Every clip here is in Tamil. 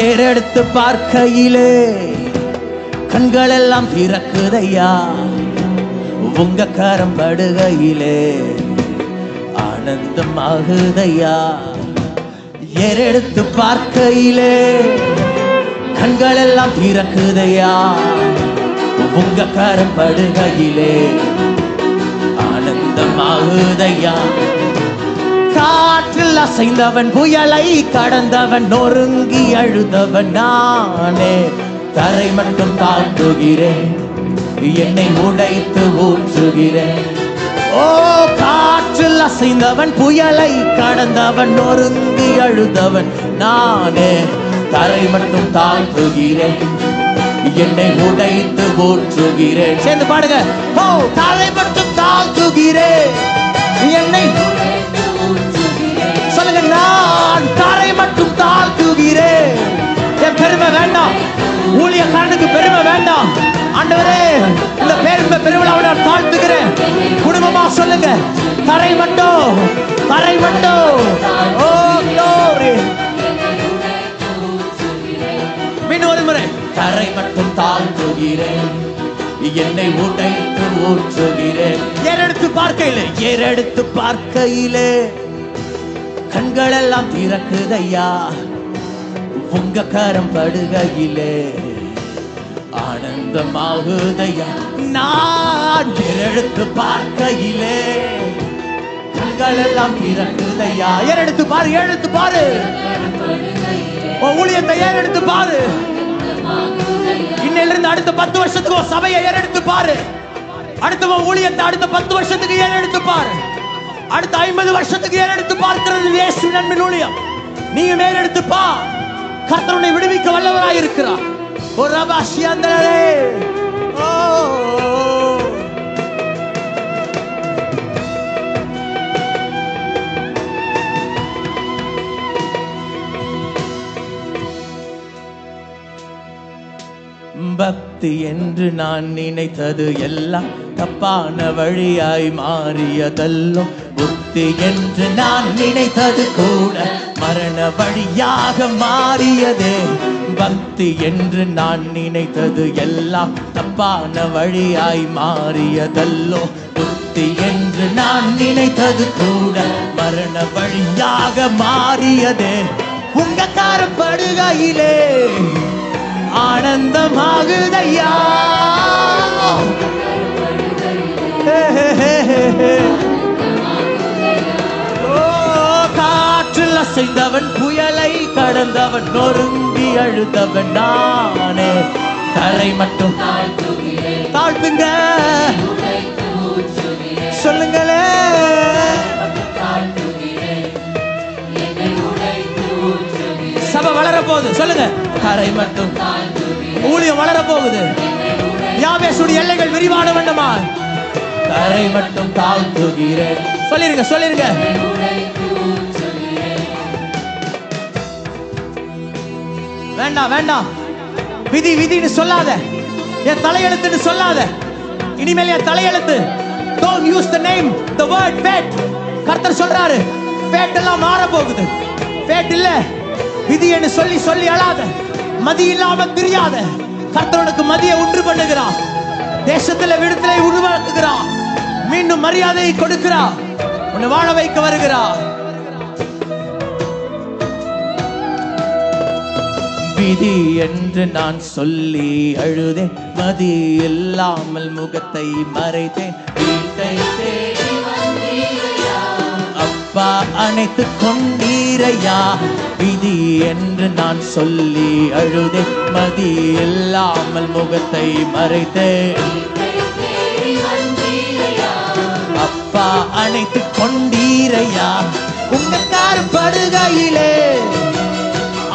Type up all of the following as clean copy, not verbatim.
ஏறெடுத்து பார்க்கையிலே கண்கள் எல்லாம் திறக்குதையா. உங்க கரம் படுகையிலே ஆனந்தம் ஆகுதையா. ஏறெடுத்து பார்க்கையிலே கண்கள் எல்லாம் திறக்குதையா. உங்க கரம் படுகையிலே ஆனந்தம் ஆகுதையா. காற்றில் அசைந்தவன், புயலை கடந்தவன், நொறுங்கி அழுதவன் நானே. தரை மட்டும் தாழ்த்துகிறேன், என்னை உடைத்து ஊற்றுகிறேன். ஓ, காற்றில் அசைந்தவன், புயலை கடந்தவன், நொறுங்கி அழுதவன் நானே. தரை மட்டும் தாழ்த்துகிறேன், என்னை உடைத்து ஊற்றுகிறேன். சேர்ந்து பாடுங்க. ஓ, தரை மட்டும் தாழ்த்துகிறேன், என்னை சொல்லுங்க. நான் தரை மட்டும் தாழ்த்துகிறேன். என் பெருமை வேண்டாம், ஊழியக்காரனுக்கு பெருமை வேண்டாம். ஆண்டவரே, இந்த பெருமையை நான் தாழ்த்துகிறேன். குடும்பமா சொல்லுங்க, தரை மட்டும், தரை மட்டும். ஓ glory. மீண்டும் ஒரு முறை. தரை மட்டும் தாழ்த்துகிறேன், என்னை உடைத்து ஊற்றுகிறேன். ஏறெடுத்து பார்க்கையிலே, ஏறெடுத்து பார்க்கையிலே கண்கள் எல்லாம் திறக்குதையா. உங்க கரம் படுகையிலே ஆனந்தமாகுதையா. நான் ஏறெடுத்து பார்க்கையிலே கண்கள் எல்லாம் திறக்குதையா. ஏறெடுத்து பாரு, ஏறெடுத்து பாரு. ஊழியத்தை ஏறெடுத்து பாரு. இன்னிலிருந்து அடுத்த 10 வருஷத்துக்கு சபையை ஏறெடுத்து பாரு. அடுத்த ஊழியத்தை அடுத்த 10 வருஷத்துக்கு ஏறெடுத்து பாரு. அடுத்த 50 வருஷத்துக்கு ஏறெடுத்து பார்க்கிறது இயேசுவின் அன்பின் ஊழியம். நீங்க மேலெடுத்து பா. கர்த்தர் உன்னை விடுவிக்க வல்லவராய் இருக்கிறார். ஓ ரபாஷியந்தரே. ஓ, பக்தி என்று நான் நினைத்தது எல்லாம் தப்பான வழியாய் மாறியதல்லும். புத்தி என்று நான் நினைத்தது கூட மரண வழியாக மாறியதே. பக்தி என்று நான் நினைத்தது எல்லாம் தப்பான வழியாய் மாறியதல்லோ. புத்தி என்று நான் நினைத்தது கூட மரண வழியாக மாறியதே. உங்க கரம் படுகையிலே ஆனந்தமாகுதையா. காற்றில் அசைந்தவன், புயலை கடந்தவன், நொறுங்கி அழுதவன் நானே. தரை மட்டும் தாழ்த்துங்க. சொல்லுங்களே. சபை வளர போகுது. சொல்லுங்க. தரை மட்டும். ஊழியம் வளர போகுது. யாவேசுடைய எல்லைகள் விரிவான வேண்டுமா. தரை மட்டும் தாழ்த்துகிறேன். சொல்லிருங்க, சொல்லிருங்க. வேண்டாம், வேண்டாம். விதி விதின்னு சொல்லாத. என் தலையெழுத்துன்னு சொல்லாத. இனிமேல் என் தலையெழுத்து. Don't use the name, the word fate. கர்த்தர் சொல்றாரு, fate எல்லாம் மாற போகுது. fate இல்ல, விதி என்று சொல்லி சொல்லி அழாத. மதி இல்லாம தெரியாத. கர்த்தருக்கு மதியை உண்டு பண்ணுகிறார். தேசத்துல விடுதலை உருவாக்குகிறார். மீண்டும் மரியாதையை கொடுக்கிறார். உன்னை வாழ வைக்க வருகிறார். விதி என்று நான் சொல்லி அழுதேன். மதி இல்லாமல் முகத்தை மறைத்தேன். வீட்டை தேடி வந்தீரையா, அப்பா அணைத்து கொண்டீரையா. விதி என்று நான் சொல்லி அழுதேன். மதி இல்லாமல் முகத்தை மறைத்தேன். அப்பா அணைத்து கொண்டீரையா. உங்க கரம் படுகையிலே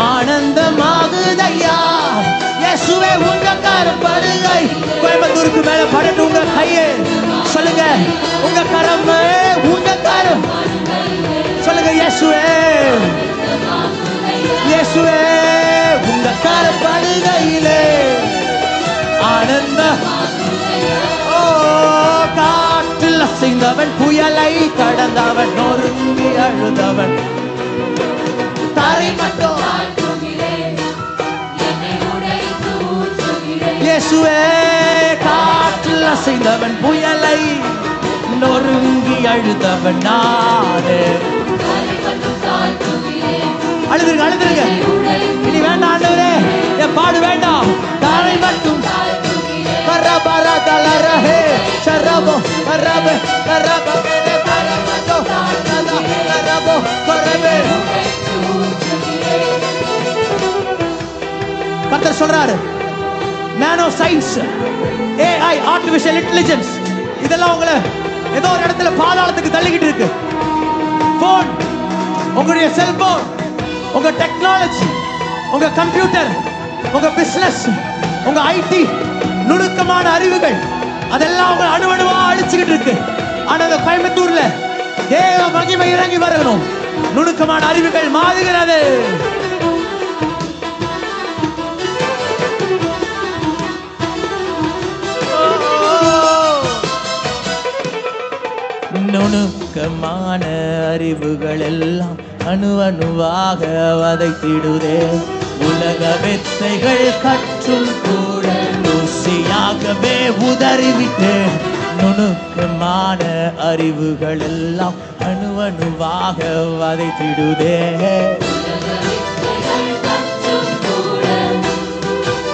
ஆனந்தமாகுதையா. இயேசுவே, உங்க கரம் படுகை. கோயம்புத்தூருக்கு மேல படட்டு உங்க கையே. சொல்லுங்க, உங்க கரம், உங்க கரம். சொல்லுங்க, இயேசுவே, இயேசுவே, உங்க கரம் படுகையிலே ஆனந்த. ஓ, காற்றில் அசைந்தவன், புயலை கடந்தவன், நொறுங்கி அழுதவன். தரை மட்டும் இயேசுவே காற்றில் அசைந்தவன் புயலை நொறுங்கி அழுதவன் நானே. அழுதுருங்க அழுதுருங்க. இனி வேண்டாம் ஆண்டவரே, என் பாடு வேண்டாம், தாரை மட்டும் கரபரா தலரஹே ஷரபோ கரப கரப கரபோ கரபோ கரபே. கர்த்தர் சொல்றாரு, நானோ சயின்ஸ், ஏஐ, ஆர்டிபிஷியல் இன்டெலிஜென்ஸ், இதெல்லாம் உங்களை ஏதோ ஒரு இடத்துல பாதாளத்துக்கு தள்ளிக்கிட்டு இருக்கு. போன், உங்களுடைய செல்போன், உங்க டெக்னாலஜி, உங்க கம்ப்யூட்டர், உங்க பிசினஸ், உங்க ஐடி, நுணுக்கமான அறிவுகள், அதெல்லாம் உங்க அணுவணுவா அழிச்சுக்கிட்டு இருக்கு. ஆனா அந்த கோயம்புத்தூர்ல தேவ மகிமை இறங்கி வரணும். நுணுக்கமான அறிவுகள் மாறுகிறது. நுணுக்கமான அறிவுகள் எல்லாம் அணுவணுவாக வதைத்திடுதே. உலக வித்தைகள் கற்றும் கூட ருசியாகவே உதறிவிட்டு. நுணுக்கமான அறிவுகள் எல்லாம் அணுவணுவாக வதைத்திடுதே.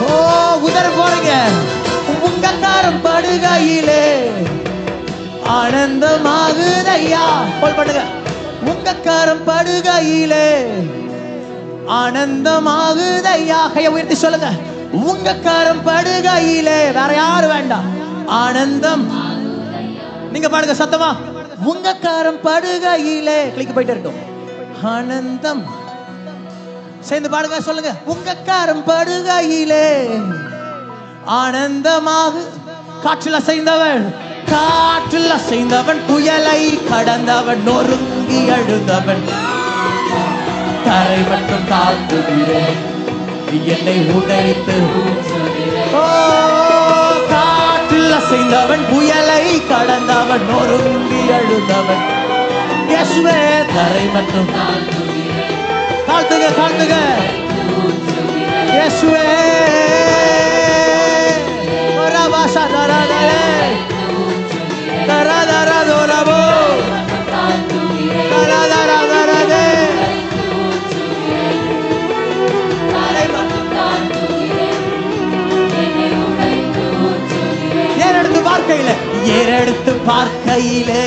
ஓ உதற போறீங்க. உங்க காரம் படுகையிலே ஆனந்தமாகுதையா. போல் பண்ணுங்க. உங்க காரம் படுகையிலே ஆனந்தமாகுதையா. கையை உயர்த்தி சொல்லுங்க. உங்க காரம் படுகையிலே, வேற யாரும் வேண்டாம், ஆனந்தம். நீங்க பாடுங்க சத்தமா. உங்க காரம் படுகையிலே, கிளிக்கு போயிட்டே இருக்கும். ஆனந்தம் சேர்ந்து பாடுங்க. சொல்லுங்க. உங்க காரம் படுகையிலே ஆனந்தமாக. காற்றில் அசைந்தவன், காற்றில் அசைந்தவன், புயலை கடந்தவன், நொறுங்கி அழுதவன், தரை மட்டும் தாழ்த்துகிறேன், என்னை உடைத்து. ஓ காற்றில் அசைந்தவன், புயலை கடந்தவன், நொறுங்கி அழுதவன், இயேசுவே தரை மட்டும் தாழ்த்துக தாழ்த்துக. இயேசுவே ஒரபாஷா தரதலே தரதரா தோரபோ தரதரா தரதே. ஏறெடுத்து பார்க்கையிலே, ஏறெடுத்து பார்க்கையிலே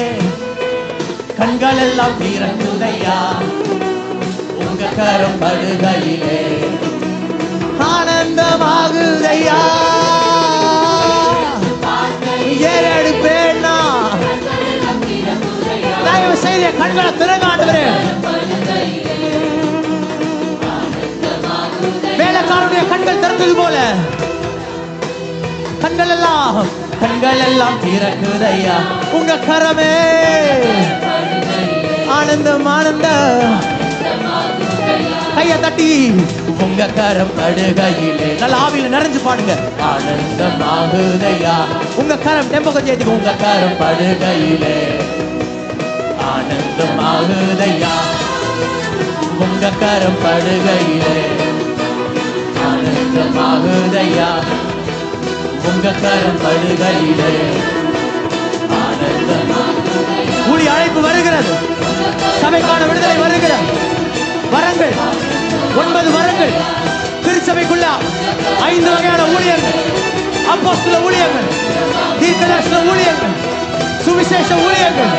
கண்கள் எல்லாம் திறக்குதையா. உங்க கரம் படுகையிலே ஆனந்தமாகுதையா. ஏறெடுப்பேன்னா தயவு செய்து கண்களை திறங்க ஆண்டவரே. வேலைக்காரனுடைய கண்கள் திறந்தது போல கண்கள் எல்லாம் திறக்குதையா. உங்க கரமே ஆனந்தம் ஆனந்தம். கைய தட்டி உங்க கரம் படுகையிலே, நல்ல ஆவியில நிறைஞ்சு பாடுங்க. ஆனந்தமாகுதையா. உங்க கரம் டெம்போ கொஞ்சம் ஏத்திக்கோ. உங்க கரம் படுகையிலே ஆனந்தமாகுதையா. உங்க கரம் படுகையிலே ஆனந்தமாகுதையா. உங்க கரம் படுகையிலே ஆனந்தமாகுதையா. ஊழிய அழைப்பு வருகிறது. சபைக்கான விடுதலை வருகிறது. வரங்கள் 9 வரங்கள் திருச்சபைக்குள்ள 5 வகையான ஊழியர்கள். அப்போஸ்தல ஊழியர்கள், தீர்க்கதரிசன ஊழியர்கள், சுவிசேஷ ஊழியர்கள்,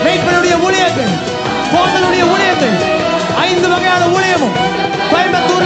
மேய்ப்பனுடைய ஊழியர்கள், போதனுடைய ஊழியர்கள். 5 வகையான ஊழியமும் கோயம்புத்தூர்